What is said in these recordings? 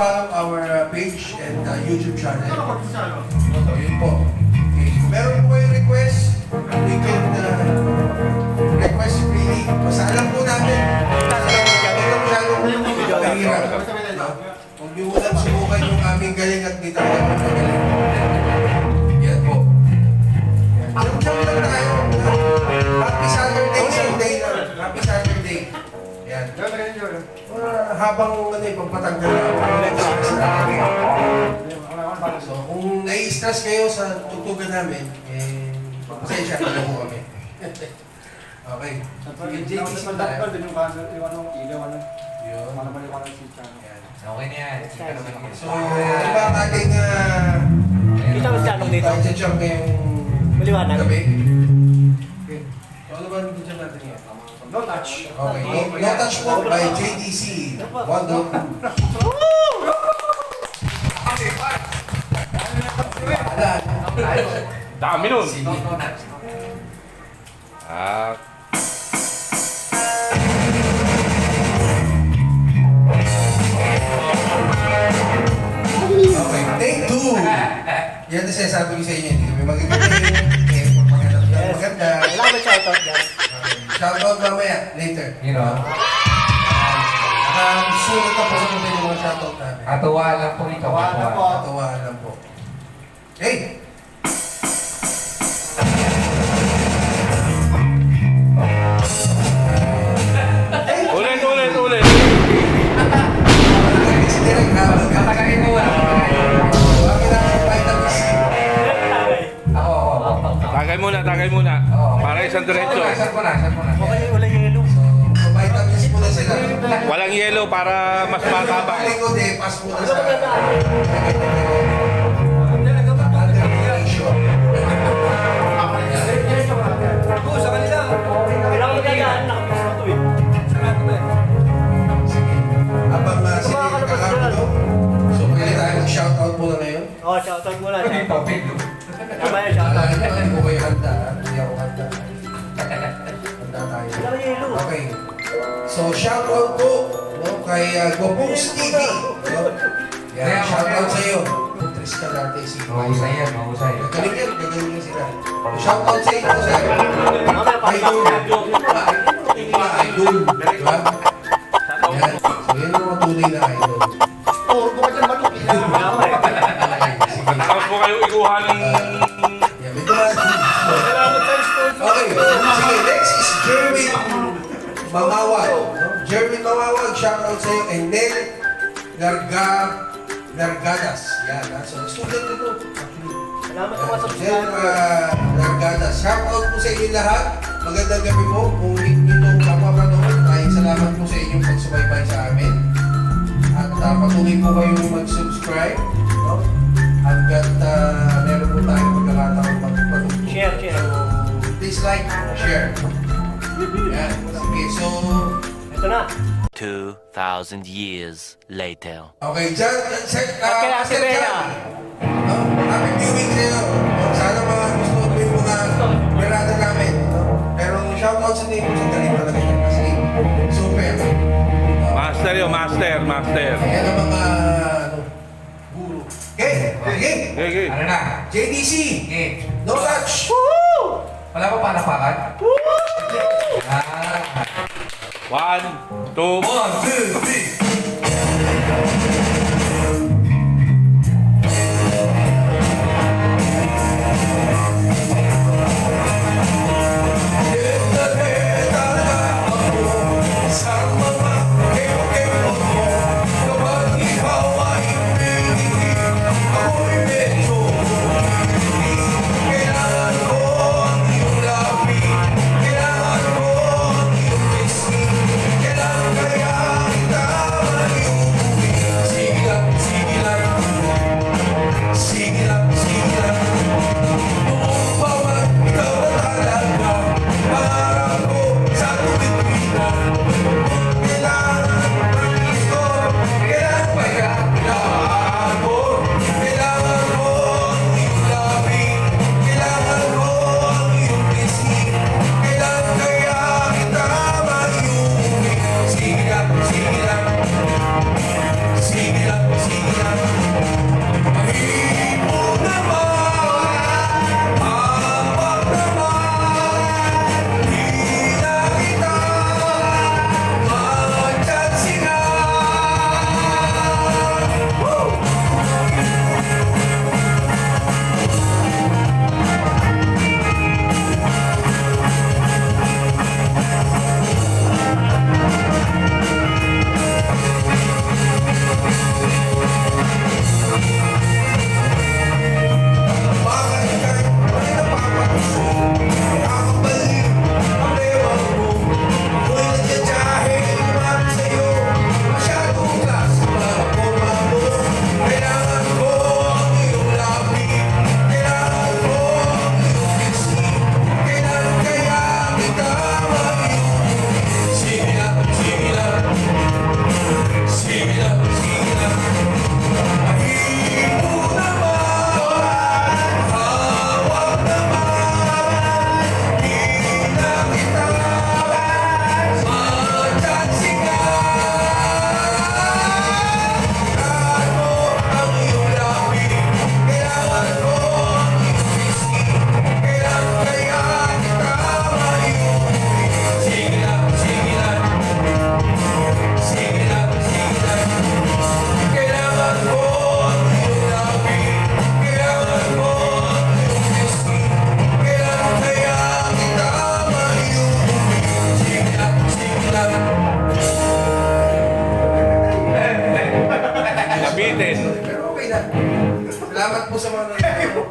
follow our page and YouTube channel. So, yun po. Okay. Meron po yung request, we can request freely. Basta alam po natin. Mahirap. Huwag niyo ulang subukan yung aming galing at di talaga kung magaling. Yan po. Jump lang tayo. Happy Saturday, Sunday na. Happy Saturday. Yan. Habang pagpatanggal na so, kung nai-stress kayo sa tutugan namin, pasensya ka na po kami. Okay. JTC na tayo. Okay na yan. So, iba ang ating Kita mo siya nung dito. jump ngayong Maliwanag. gabi. Okay. So, ano ba ang jump natin yan? No touch. Okay. No Touch po by JDC. Wando. Dami nun. Okay, take two. Yan na sinasabi ko sa inyo. Hindi kami magagaling. Pag maganda. Kailangan ba shoutout dyan? Shoutout mamaya, later. You know, Nakasunod na po sa mga yung mga shoutout namin. katuwa lang po ito. Katawa lang po. Hey! Ulit. Tatagain mo wala. Ako. Tagay muna. Para isang diretso. Saan ko na. Okay, wala yung yelo. Vitamins muna sila. Walang yelo para mas mataba. Likod pass muna sa... Sa kanila. Kailangan mo gagaan, nakapis na ito eh. Habang sige, kakabalo. So, pwede tayo mag-shoutout muna ngayon. Oo, shoutout muna. Pito. Tama yan, shoutout. Hindi ko kayo handa. Hindi ako handa. Handa tayo. Kailangan yung yelo. Okay. So, shoutout po kay Gopus TV. Yan, shoutout sa iyo. Tris ka dati si Mahusay yan. Gagaling yan sila. Shoutout sa inyo, sir. Mamaya pa. Idol. Idol. Diba? Yan. So, yan yung mga tunay na idol. Tama eh. Sige. Tapos po kayo ikuha ng... Yan, may tumasin. Okay. Sige, next is Jerwin Mamawag. Jerwin Mamawag, shoutout sa iyo. And then, Gargadas. Yan. So, student ko to. Actually. Salamat po sa Then, Gargadas. Shoutout po sa inyo lahat. Magandang gabi po. Kung hindi nyo kapapanood, maraming salamat po sa inyong pagsubaybay sa amin. At patuloy po kayong mag-subscribe. No? Hanggat meron po tayong pagkakataon magpatutulong. Share. So, please like, share. Yan. Sige, so... Ito na. 2,000 years later. Okay, dyan, Kaya si Master Bea. Jan. No? Happy viewing sa'yo. No? Sana mga gusto mo yung mga berada namin. No? Pero shoutout sa name sa galing talaga yan. Kasi super. Master yun, master. Yan ang mga guru. Okay, Okay. Ano na? JDC, Okay. no touch. Wala pa palapakan? One, two, 1, 2, 3. Kailangan ko ang iyong pisngi. Kailangan kaya kita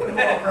Okay.